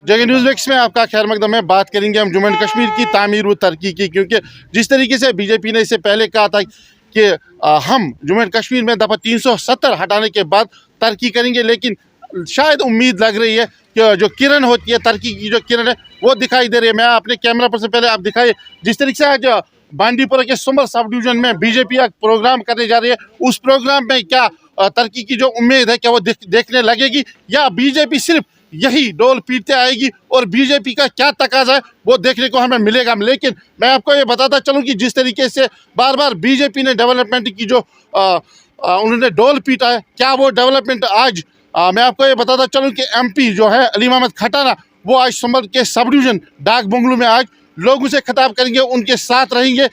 जगह news wax में आपका खैर मकदम है। बात करेंगे हम जम्मू एंड कश्मीर की तामीर व तरक्की की, क्योंकि जिस तरीके से बीजेपी ने इससे पहले कहा था कि हम जम्मू एंड कश्मीर में दफ़ा 370 हटाने के बाद तरक्की करेंगे, लेकिन शायद उम्मीद लग रही है कि जो किरण होती है, तरक्की की जो किरण है वो दिखाई दे रही है। मैं अपने कैमरा पर से पहले आप दिखाइए जिस तरीके से आज बांडीपुरा के सुंबल सब डिवीजन में बीजेपी एक प्रोग्राम करने जा रही है। उस प्रोग्राम में क्या तरक्की की जो उम्मीद है क्या वो देखने लगेगी, या बीजेपी सिर्फ यही डोल पीटते आएगी और बीजेपी का क्या तकाजा है वो देखने को हमें मिलेगा। लेकिन मैं आपको ये बताता चलूं कि जिस तरीके से बार बार बीजेपी ने डेवलपमेंट की जो उन्होंने डोल पीटा है, क्या वो डेवलपमेंट आज मैं आपको ये बताता चलूं कि एमपी जो है अली मोहम्मद खटाना, वो आज सुंबल के सब डिवीजन डाक बंगलू में आज लोगों से खिताब करेंगे, उनके साथ रहेंगे।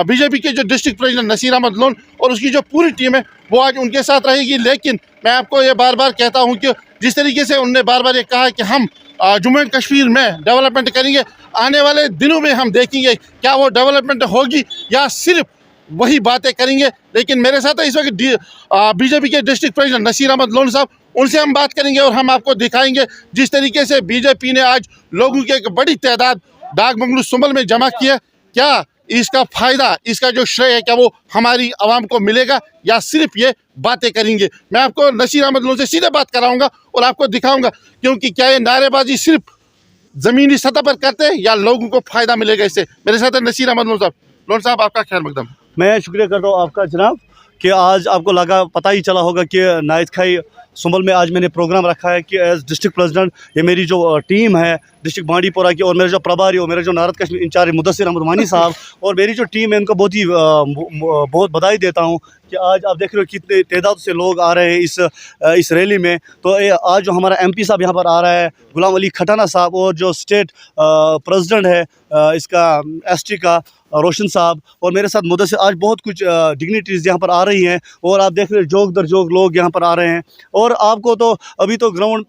बीजेपी के जो डिस्ट्रिक्ट प्रेसिडेंट नसीर अहमद लोन और उसकी जो पूरी टीम है वो आज उनके साथ रहेगी। लेकिन मैं आपको ये बार बार कहता हूँ कि जिस तरीके से उन्होंने बार बार ये कहा कि हम जम्मू एंड कश्मीर में डेवलपमेंट करेंगे, आने वाले दिनों में हम देखेंगे क्या वो डेवलपमेंट होगी या सिर्फ वही बातें करेंगे। लेकिन मेरे साथ है इस वक्त बीजेपी के डिस्ट्रिक्ट प्रेसिडेंट नसीर अहमद लोन साहब, उनसे हम बात करेंगे और हम आपको दिखाएंगे जिस तरीके से बीजेपी ने आज लोगों की एक बड़ी तादाद डाक बंगलू सुंबल में जमा किया, क्या इसका फ़ायदा, इसका जो श्रेय है क्या वो हमारी आवाम को मिलेगा या सिर्फ ये बातें करेंगे। मैं आपको नसीर अहमद लोन से सीधे बात कराऊंगा और आपको दिखाऊंगा क्योंकि क्या ये नारेबाजी सिर्फ ज़मीनी सतह पर करते हैं या लोगों को फ़ायदा मिलेगा इससे। मेरे साथ है नसीर अहमद लोन साहब। लोन साहब आपका खैर मकदम। मैं शुक्रिया करता हूँ आपका जनाब कि आज आपको पता ही चला होगा कि नाइट खाई सुंबल में आज मैंने प्रोग्राम रखा है कि एज डिस्ट्रिक्ट प्रेसिडेंट ये मेरी जो टीम है डिस्ट्रिक्ट बांडीपुरा की, और मेरे जो प्रभारी और मेरे जो नारद कश्मीर इंचार्ज मुदस्सिर अहमद मानी साहब और मेरी जो टीम है इनको बहुत बधाई देता हूँ कि आज आप देख रहे हो कितने तादाद से लोग आ रहे हैं इस रैली में। तो आज जो हमारा एमपी साहब यहाँ पर आ रहा है गुलाम अली खटाना साहब, और जो स्टेट प्रेसिडेंट है इसका एसटी का रोशन साहब, और मेरे साथ मुदस्सिर, आज बहुत कुछ डिग्निटीज़ यहाँ पर आ रही हैं और आप देख रहे हो जोक दर जोक लोग यहाँ पर आ रहे हैं। और आपको तो अभी तो ग्राउंड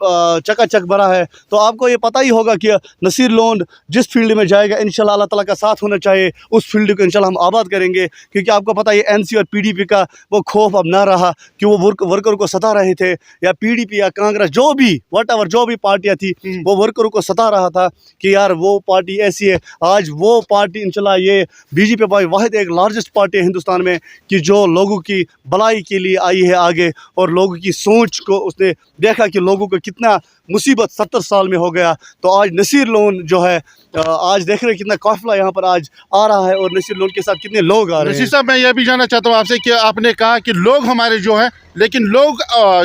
चकाचक भरा है, तो आपको ये पता ही होगा कि नसीर लोन जिस फील्ड में जाएगा इंशाल्लाह अल्लाह ताला का साथ होना चाहिए, उस फील्ड को इंशाल्लाह हम आबाद करेंगे। क्योंकि आपको पता है एनसी और पीडीपी का वो खौफ अब ना रहा कि वो वर्कर को सता रहे थे, या पीडीपी या कांग्रेस जो भी वट जो भी पार्टियाँ थी वो वर्करों को सता रहा था कि यार वो पार्टी ऐसी है। आज वो पार्टी इंशाल्लाह ये बीजेपी पार्टी वाहिद एक लार्जेस्ट पार्टी है हिंदुस्तान में कि जो लोगों की भलाई के लिए आई है आगे, और लोगों की सोच को उसने देखा कि लोगों को कितना मुसीबत 70 साल में हो गया। तो आज नसीर लोन जो है आज देख रहे हैं कितना काफिला यहाँ पर आज आ रहा है और नसीर लोन के साथ कितने लोग आ रहे हैं। नसीर साहब, मैं ये भी जानना चाहता हूँ आपसे कि आपने कहा कि लोग हमारे जो है, लेकिन लोग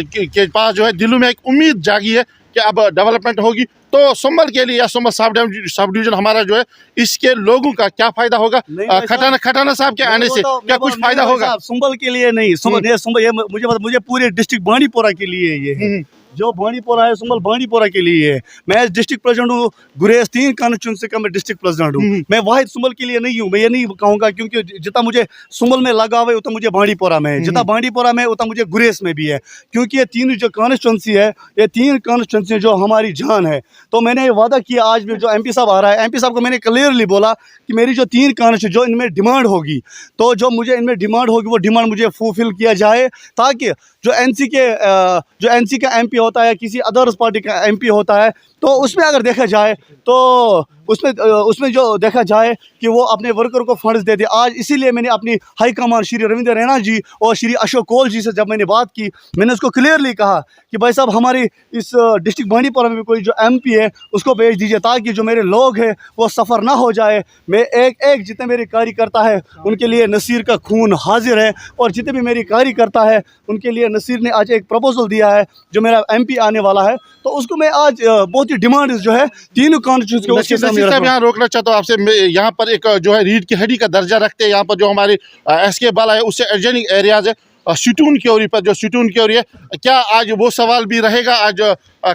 के पास जो है दिलों में एक उम्मीद जागी है कि अब डेवलपमेंट होगी, तो सुंबल के लिए या सुंबल सब डिवीजन हमारा जो है इसके लोगों का क्या फायदा होगा? खटाना साहब के आने से क्या कुछ फायदा होगा? सुंबल के लिए नहीं, सुंबल ये मुझे पूरे डिस्ट्रिक्ट बांडीपुरा के लिए ये जो बांडीपुरा है सुंबल बांडीपुरा के लिए है। मैं डिस्ट्रिक्ट प्रेसिडेंट हूँ, गुरेज 3 कॉन्स्टिट्यूंसी का मैं डिस्ट्रिक्ट प्रेसिडेंट हूँ। मैं वाहिद सुंबल के लिए नहीं हूँ, मैं ये नहीं कहूँगा, क्योंकि जितना मुझे सुंबल में लगा हुआ है उतना मुझे बांडीपुरा में है, जितना बांडीपुरा में उतना मुझे गुरेज में भी है। क्योंकि ये 3 जो कॉन्स्टिट्यूंसी है, ये 3 कॉन्स्टिट्यूंसी जो हमारी जान है। तो मैंने ये वादा किया, आज भी जो एमपी साहब आ रहा है, एमपी साहब को मैंने क्लियरली बोला कि मेरी जो 3 कॉन्स्टिट्यूंसी जो इनमें डिमांड होगी, तो जो मुझे इनमें डिमांड होगी वो डिमांड मुझे फुलफिल किया जाए, ताकि जो एनसी का एमपी होता है, किसी अदर्स पार्टी का एमपी होता है, तो उसमें अगर देखा जाए तो उसमें जो देखा जाए कि वो अपने वर्कर को फंड्स देते। आज इसीलिए मैंने अपनी हाई कमान श्री रविंद्र रैना जी और श्री अशोक कोल जी से जब मैंने बात की, मैंने उसको क्लियरली कहा कि भाई साहब हमारी इस डिस्ट्रिक्ट बांडीपुरा में कोई जो एमपी है उसको भेज दीजिए, ताकि जो मेरे लोग हैं वो सफ़र ना हो जाए। मैं एक जितने मेरे कार्यकर्ता है उनके लिए नसीर का खून हाजिर है, और जितने भी मेरी कार्यकर्ता है उनके लिए नसीर ने आज एक प्रपोजल दिया है जो मेरा एमपी आने वाला है, तो उसको मैं आज बहुत ही डिमांड जो है 3 कॉन्स्टिट्यूंसी यहाँ रोकना चाहता हूँ आपसे। यहाँ पर एक जो है रीढ़ की हड्डी का दर्जा रखते हैं, यहाँ पर जो हमारे एसके बाला है उससे एडजॉइनिंग एरियाज है, सिटून की ओर पर जो सिटून की ओर है, क्या आज वो सवाल भी रहेगा आज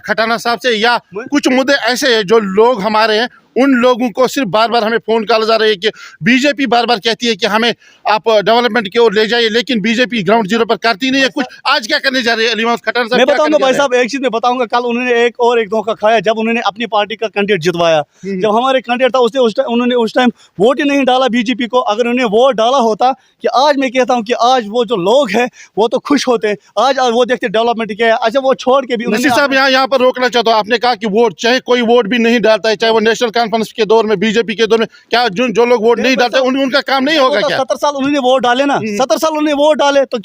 खटाना साहब से, या कुछ मुद्दे ऐसे हैं जो लोग हमारे हैं उन लोगों को सिर्फ बार बार हमें फ़ोन कॉल जा रही है कि बीजेपी बार बार कहती है कि हमें आप डेवलपमेंट की ओर ले जाइए, लेकिन बीजेपी ग्राउंड जीरो पर करती नहीं है कुछ। आज क्या करने जा रही है अली मोहम्मद खटाना साहब? मैं बताऊंगा भाई साहब, एक चीज़ मैं बताऊंगा, कल उन्होंने एक धोखा खाया जब उन्होंने अपनी पार्टी का कैंडिडेट जितवाया। जब हमारे कैंडिडेट था उन्होंने उस टाइम वोट ही नहीं डाला बीजेपी को। अगर उन्होंने वोट डाला होता, कि आज मैं कहता हूँ कि आज वो जो लोग हैं वो तो खुश होते। आज वो देखते डेवलपमेंट क्या है। अच्छा वो छोड़ के भी नसीर साहब यहाँ पर रोकना चाहता हूँ। आपने कहा कि वोट, चाहे कोई वोट भी नहीं डालता है, चाहे वो नेशनल कॉन्फ्रेंस के दौर में, बीजेपी के दौर में, क्या जो लोग वोट नहीं डालते उनका काम नहीं होगा क्या? 70 साल उन्होंने वोट डाले ना, 70 साल उन्होंने वोट डाले, तो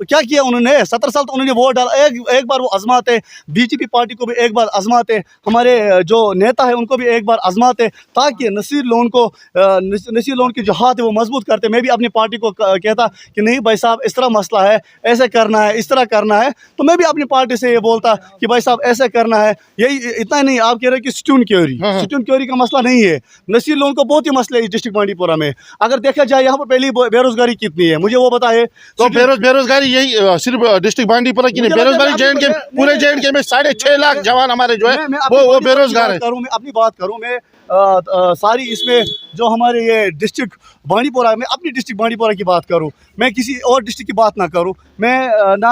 क्या किया उन्होंने? 70 साल तो उन्होंने वोट डाला। एक बार वो आजमाते, बीजेपी पार्टी को भी एक बार आजमाते, हमारे जो नेता है उनको भी एक बार आजमाते, ताकि नसीर लोन के जो हाथ है वो मजबूत करते। मैं भी अपनी पार्टी को कहता कि नहीं भाई साहब, इस तरह मसला है, ऐसे करना है, इस तरह करना है, तो मैं भी अपनी पार्टी से ये बोलता कि भाई साहब ऐसे करना है। यही इतना ही नहीं, आप कह रहे हैं कि स्टून क्योरी का मसला नहीं है। नसीर लोन को बहुत ही मसले है डिस्ट्रिक्ट बांडीपुरा में। अगर देखा जाए यहाँ पर पहली बेरोजगारी कितनी है, मुझे वो बताए। तो बेरोजगारी यही सिर्फ डिस्ट्रिक्ट बांडीपुरा की नहीं, बेरोजगारी जे.एंड.के, पूरे जे.एंड.के में 6.5 लाख जवान हमारे जो है वो बेरोजगार है। मैं अपनी बात करूं, मैं सारी इसमें जो हमारे ये डिस्ट्रिक्ट बांडीपुरा, मैं अपनी डिस्ट्रिक्ट बांडीपुरा की बात करूं, मैं किसी और डिस्ट्रिक्ट की बात ना करूं, मैं ना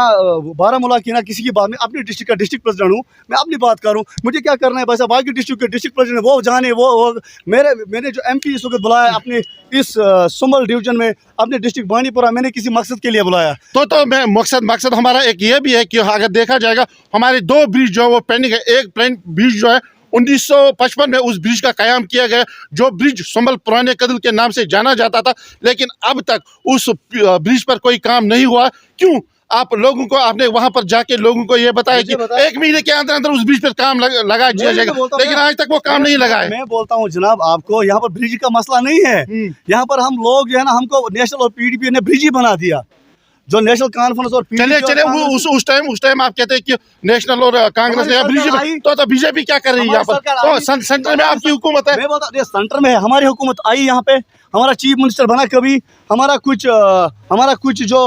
बारामूला की ना किसी की बात, मैं अपनी डिस्ट्रिक्ट का डिस्ट्रिक्ट प्रेसिडेंट हूं, मैं अपनी बात करूं। मुझे क्या करना है, वैसा बाकी डिस्ट्रिक्ट के डिस्ट्रिक्ट प्रेसिडेंट वो जाने, वो मैंने जो MP इस वक्त बुलाया अपने इस सुंबल डिवीजन में, अपने डिस्ट्रिक्ट बांडीपुरा, मैंने किसी मकसद के लिए बुलाया। तो मैं मकसद हमारा एक ये भी है कि अगर देखा जाएगा हमारे 2 ब्रिज जो है वो पेंडिंग है। एक ब्रिज जो है 1955 में उस ब्रिज का कयाम किया गया, जो ब्रिज सुंबल पुराने कदल के नाम से जाना जाता था, लेकिन अब तक उस ब्रिज पर कोई काम नहीं हुआ। क्यों? आप लोगों को, आपने वहां पर जाके लोगों को ये बताया कि 1 महीने के अंदर अंदर उस ब्रिज पर काम लगा दिया जाएगा, लेकिन आज तक वो काम नहीं लगा है। मैं बोलता हूँ जनाब आपको, यहाँ पर ब्रिज का मसला नहीं है। यहाँ पर हम लोग जो है ना, हमको नेशनल और PDP ने ब्रिज ही बना दिया। जो नेशनल कॉन्फ्रेंस और चले उस टाइम आप कहते हैं कि नेशनल और कांग्रेस ने ब्रिज, तो बीजेपी क्या कर रही है यहाँ पर? तो सेंटर में आपकी हुकूमत है। मैं बोलता हूँ सेंटर में है, हमारी हुकूमत आई यहाँ पे, हमारा चीफ मिनिस्टर बना, कभी हमारा कुछ जो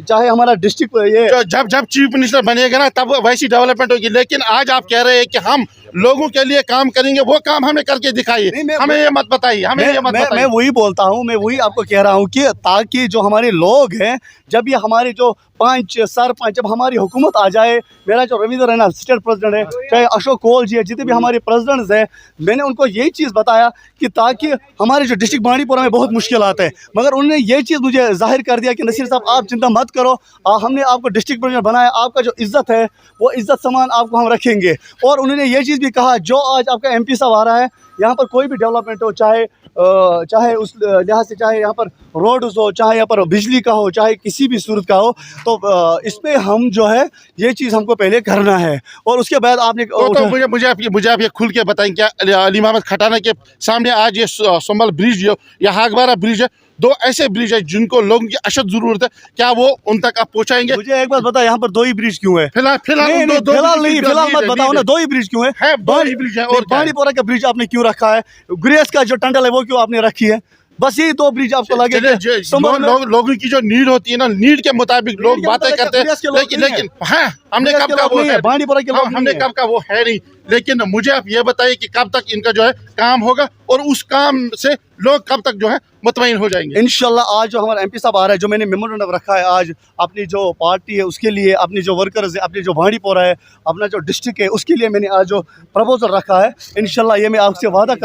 चाहे हमारा डिस्ट्रिक्ट ये जब चीफ मिनिस्टर बनेगा ना तब वैसी डेवलपमेंट होगी। लेकिन आज आप कह रहे हैं कि हम लोगों के लिए काम करेंगे, वो काम हमें करके दिखाइए, हमें ये मत बताइए, हमें ये मत बताइए। मैं वही बोलता हूँ, मैं वही आपको कह रहा हूँ कि ताकि जो हमारे लोग हैं, जब ये हमारे जो 5 सरपंच, जब हमारी हुकूमत आ जाए, मेरा जो रविंद्र रैना स्टेट प्रेसिडेंट है, चाहे अशोक कोल जी है, जितने भी हमारे प्रेसिडेंट्स हैं, मैंने उनको यही चीज़ बताया कि ताकि हमारे जो डिस्ट्रिक्ट बांडीपुरा में बहुत मुश्किल आते हैं, मगर उन्होंने ये चीज़ मुझे जाहिर कर दिया कि नसीर साहब आप चिंता मत करो, हमने आपको डिस्ट्रिक्ट प्रेसिडेंट बनाया, आपका जो इज्जत है वो इज्जत समान आपको हम रखेंगे। और उन्होंने ये चीज़ भी कहा, जो आज आपका MP साहब आ रहा है, यहाँ पर कोई भी डेवलपमेंट हो, चाहे उस लिहाज से, चाहे यहाँ पर रोड हो, चाहे यहाँ पर बिजली का हो, चाहे किसी भी सूरत का हो, तो इसमें हम जो है ये चीज़ हमको पहले करना है। और उसके बाद आपने तो मुझे आप ये खुल के बताएं, क्या अली मोहम्मद खटाना के सामने आज ये सुंबल ब्रिज या हागबारा ब्रिज है, 2 ऐसे ब्रिज है जिनको लोगों की अशद जरूरत है, क्या वो उन तक आप पहुंचाएंगे? मुझे एक बात बता, यहाँ पर 2 ही ब्रिज क्यों है? फिलहाल मत बताओ ना, 2 ही ब्रिज क्यों है? 2 ही ब्रिज है। और बांडीपुरा का ब्रिज आपने क्यों रखा है? ग्रेस का जो टंडल है वो क्यों आपने रखी है? बस यही 2 ब्रिज आपको लगे। लोगों की जो नीड होती है ना, नीड के मुताबिक लोग बातें करते हैं, लेकिन हाँ, हमने कब का वो है, बांडीपुरा के लोग हमने कब का वो है नहीं। लेकिन मुझे आप ये बताइए कि कब तक इनका जो है काम होगा, और उस काम से लोग कब तक जो है मुतमईन हो जाएंगे? इंशाल्लाह आज जो हमारा MP साहब आ रहा है, जो मैंने मेमोरेंडम रखा है आज अपनी जो पार्टी है उसके लिए, अपनी जो वर्कर्स है, अपनी जो बांडीपुरा है, अपना जो डिस्ट्रिक्ट है, उसके लिए मैंने आज जो प्रपोजल रखा है, इंशाल्लाह ये मैं आपसे वादा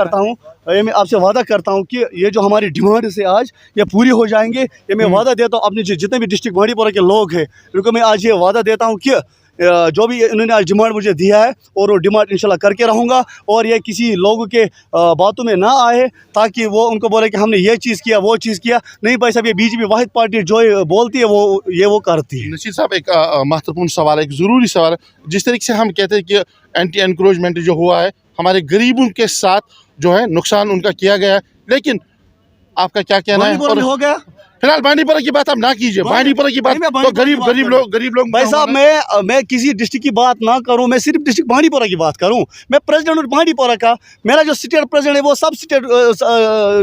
करता हूँ कि ये जो हमारी डिमांड से आज ये पूरी हो जाएंगे। ये मैं वादा देता हूँ अपने जितने भी डिस्ट्रिक्ट बांडीपुरा के लोग हैं, उनको मैं आज ये वादा देता हूँ कि जो भी इन्होंने आज डिमांड मुझे दिया है, और वो डिमांड इंशाल्लाह करके रहूँगा, और ये किसी लोगों के बातों में ना आए, ताकि वो उनको बोले कि हमने ये चीज़ किया, वो चीज़ किया। नहीं भाई साहब, ये BJP वाहिद पार्टी जो बोलती है वो करती है। नसीर साहब, एक महत्वपूर्ण सवाल है, एक ज़रूरी सवाल है। जिस तरीके से हम कहते हैं कि एंटी एनक्रोचमेंट जो हुआ है, हमारे गरीबों के साथ जो है नुकसान उनका किया गया है, लेकिन आपका क्या कहना है? और हो गया फिलहाल बांडीपुरा की बात आप ना कीजिए, बांडीपुरा की बात तो गरीब लोग भाई साहब, मैं किसी डिस्ट्रिक्ट की बात ना करूं, मैं सिर्फ डिस्ट्रिक्ट बांडीपुरा की बात करूं। मैं प्रेसिडेंट हूं बांडीपुरा का, मेरा जो स्टेट प्रेसिडेंट है वो सब स्टेट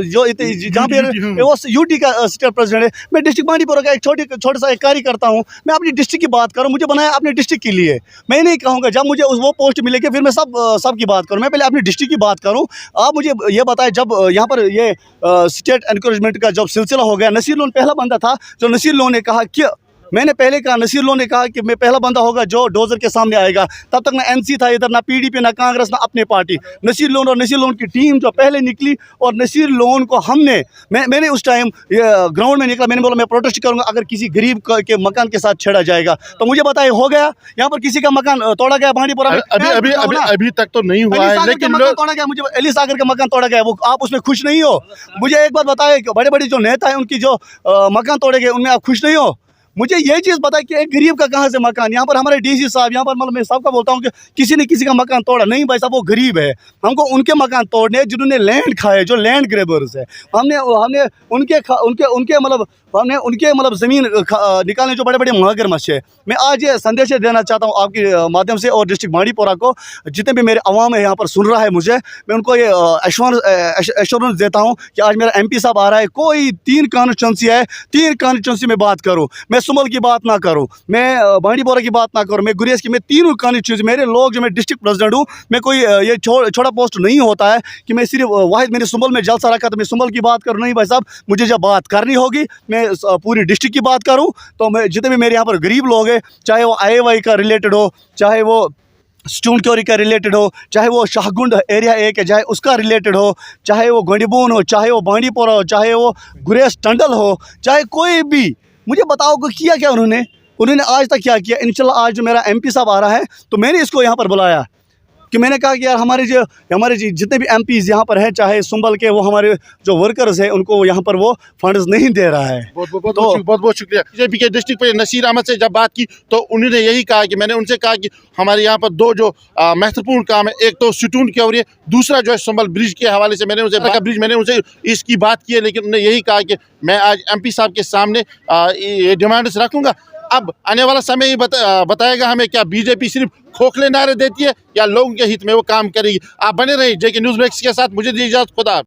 जो जहाँ पे वो UT का स्टेट प्रेसिडेंट है। मैं डिस्ट्रिक्ट बांडीपुरा का एक छोटा सा एक कार्य करता हूँ। मैं अपनी डिस्ट्रिक्ट की बात करूँ, मुझे बनाया अपने डिस्ट्रिक्ट के लिए। मैं नहीं कहूँगा जब मुझे वो पोस्ट मिलेगी फिर मैं सब की बात करूँ, मैं पहले अपनी डिस्ट्रिक्ट की बात करूँ। आप मुझे ये बताएं, जब यहाँ पर ये स्टेट एनकरेजमेंट का जब सिलसिला हो गया, नसीर लोन पहला बंदा था जो नसीर लोन ने कहा कि मैंने पहले कहा, नसीर लोन ने कहा कि मैं पहला बंदा होगा जो डोजर के सामने आएगा। तब तक ना एनसी था इधर, ना पीडीपी, ना कांग्रेस, ना अपनी पार्टी। नसीर लोन और नसीर लोन की टीम जो पहले निकली, और नसीर लोन को मैंने उस टाइम ग्राउंड में निकला, मैंने बोला मैं प्रोटेस्ट करूंगा अगर किसी गरीब के मकान के साथ छेड़ा जाएगा। तो मुझे बताइए हो गया, यहाँ पर किसी का मकान तोड़ा गया बांडीपुरा में? अभी तक तो नहीं हुआ है, लेकिन मकान तोड़ा गया, मुझे अली सागर का मकान तोड़ा गया, वो आप उसमें खुश नहीं हो? मुझे एक बात बताए, बड़े बड़े जो नेता हैं उनकी जो मकान तोड़े गए उनमें आप खुश नहीं हो? मुझे यही चीज़ बताए कि एक गरीब का कहाँ से मकान? यहाँ पर हमारे डीसी साहब, यहाँ पर मतलब मैं सबका बोलता हूँ कि किसी ने किसी का मकान तोड़ा नहीं भाई साहब, वो गरीब है। हमको उनके मकान तोड़ने जिन्होंने लैंड खाए, जो लैंड ग्रेबर्स है। हमने उनके मतलब ज़मीन निकालने जो बड़े बड़े मगरमच्छ है। मैं आज ये संदेश देना चाहता हूँ आपके माध्यम से, और डिस्ट्रिक्ट बांडीपोरा को, जितने भी मेरे अवाम है यहाँ पर सुन रहा है मुझे, मैं उनको ये एश्योरेंस देता हूँ कि आज मेरा MP साहब आ रहा है। कोई 3 कॉन्स्टिट्यूंसी है, 3 कॉन्स्टिट्यूंसी में बात करूँ, मैं सुमल की बात ना करूँ, मैं बांडीपोरा की बात ना करूँ, मैं गुरेज की, मैं तीनों कॉन्स्टिट्यूंसी, मेरे लोग जो, मैं डिस्ट्रिक्ट प्रेसिडेंट हूँ, मैं कोई ये छोटा पोस्ट नहीं होता है कि मैं सिर्फ वाहिद मैंने सुमल में जलसा रखा तो मैं सुमल की बात करूँ। नहीं भाई साहब, मुझे जब बात करनी होगी मैं पूरी डिस्ट्रिक्ट की बात करूँ। तो मैं जितने भी मेरे यहाँ पर गरीब लोग हैं, चाहे वो IAY का रिलेटेड हो, चाहे वो स्टून क्योरी का रिलेटेड हो, चाहे वो शाहगुंड एरिया 1 है चाहे उसका रिलेटेड हो, चाहे वो गंडीबोन हो, चाहे वो बांडीपोरा हो, चाहे वो गुरेज टंडल हो, चाहे कोई भी, मुझे बताओ कि किया क्या उन्होंने आज तक क्या किया? इंशाल्लाह आज जो मेरा MP साहब आ रहा है तो मैंने इसको यहाँ पर बुलाया कि मैंने कहा कि यार हमारे जितने भी MPs यहाँ पर हैं, चाहे सुंबल के, वो हमारे जो वर्कर्स हैं उनको यहाँ पर वो फंड्स नहीं दे रहा है। बहुत शुक्रिया। बीजेपी के डिस्ट्रिक्ट पे नसीर अहमद से जब बात की तो उन्होंने यही कहा कि मैंने उनसे कहा कि हमारे यहाँ पर 2 जो महत्वपूर्ण काम है, एक तो स्टून की, और ये दूसरा जो है सुंबल ब्रिज के हवाले से मैंने उनसे इसकी बात की है, लेकिन उन्होंने यही कहा कि मैं आज MP साहब के सामने ये डिमांड्स रखूँगा। अब आने वाला समय ही बताएगा हमें, क्या बीजेपी सिर्फ खोखले नारे देती है या लोगों के हित में वो काम करेगी। आप बने रहिए JK न्यूज़ मैक्स के साथ। मुझे दीजिए इजाज़त। खुदा।